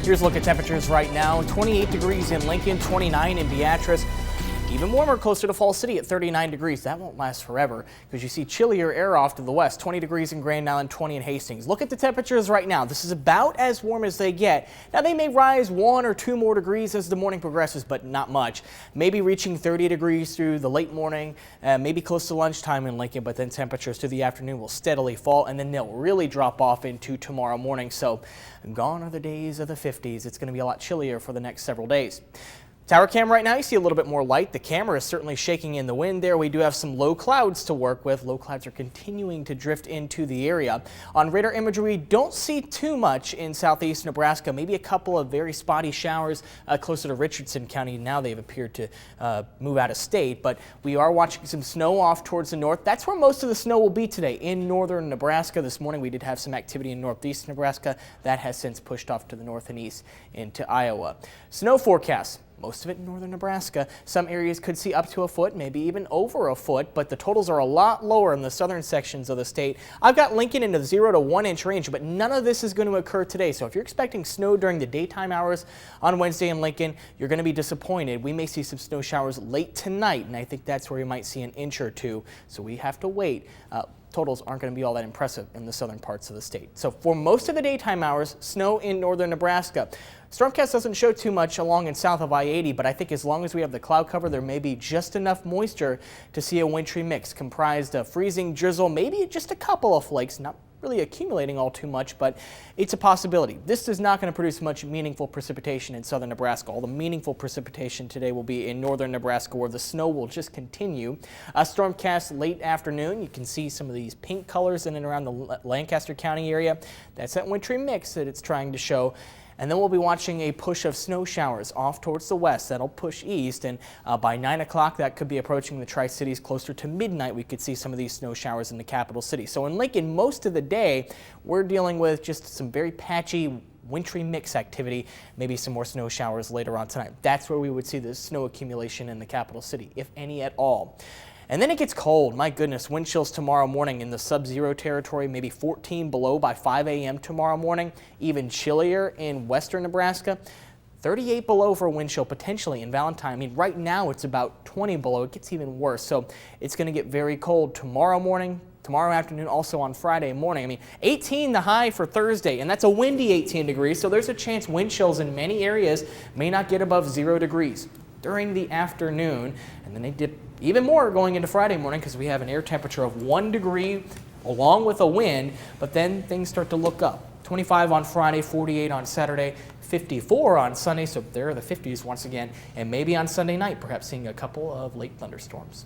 Here's a look at temperatures right now. 28 degrees in Lincoln, 29 in Beatrice. Even warmer closer to Falls City at 39 degrees. That won't last forever because you see chillier air off to the west. 20 degrees in Grand Island, 20 in Hastings. Look at the temperatures right now. This is about as warm as they get. Now they may rise 1 or 2 more degrees as the morning progresses, but not much. Maybe reaching 30 degrees through the late morning, maybe close to lunchtime in Lincoln, but then temperatures through the afternoon will steadily fall and then they'll really drop off into tomorrow morning. So gone are the days of the 50s. It's going to be a lot chillier for the next several days. Tower cam right now, you see a little bit more light. The camera is certainly shaking in the wind there. We do have some low clouds to work with. Low clouds are continuing to drift into the area. On radar imagery, don't see too much in southeast Nebraska. Maybe a couple of very spotty showers closer to Richardson County. Now they've appeared to move out of state, but we are watching some snow off towards the north. That's where most of the snow will be today in northern Nebraska. This morning we did have some activity in northeast Nebraska. That has since pushed off to the north and east into Iowa. Snow forecast. Most of it in northern Nebraska. Some areas could see up to a foot, maybe even over a foot, but the totals are a lot lower in the southern sections of the state. I've got Lincoln in the 0 to 1 inch range, but none of this is going to occur today. So if you're expecting snow during the daytime hours on Wednesday in Lincoln, you're going to be disappointed. We may see some snow showers late tonight, and I think that's where you might see an inch or two. So we have to wait. Totals aren't going to be all that impressive in the southern parts of the state. So for most of the daytime hours, snow in northern Nebraska. Stormcast doesn't show too much along and south of I-80, but I think as long as we have the cloud cover, there may be just enough moisture to see a wintry mix comprised of freezing, drizzle, maybe just a couple of flakes, not really accumulating all too much, but it's a possibility. This is not going to produce much meaningful precipitation in southern Nebraska. All the meaningful precipitation today will be in northern Nebraska where the snow will just continue. A stormcast late afternoon. You can see some of these pink colors in and around the Lancaster County area. That's that wintry mix that it's trying to show. And then we'll be watching a push of snow showers off towards the west. That'll push east, and by 9 o'clock that could be approaching the Tri-Cities. Closer to midnight we could see some of these snow showers in the capital city. So in Lincoln, most of the day we're dealing with just some very patchy wintry mix activity, maybe some more snow showers later on tonight. That's where we would see the snow accumulation in the capital city, if any at all. And then it gets cold. My goodness, wind chills tomorrow morning in the sub-zero territory, maybe 14 below by 5 a.m. tomorrow morning. Even chillier in western Nebraska. 38 below for wind chill potentially in Valentine. I mean, right now it's about 20 below. It gets even worse. So it's going to get very cold tomorrow morning, tomorrow afternoon, also on Friday morning. I mean, 18 the high for Thursday, and that's a windy 18 degrees. So there's a chance wind chills in many areas may not get above 0 degrees during the afternoon. And then they dip even more going into Friday morning because we have an air temperature of 1 degree along with a wind, but then things start to look up. 25 on Friday, 48 on Saturday, 54 on Sunday, so there are the 50s once again, and maybe on Sunday night, perhaps seeing a couple of late thunderstorms.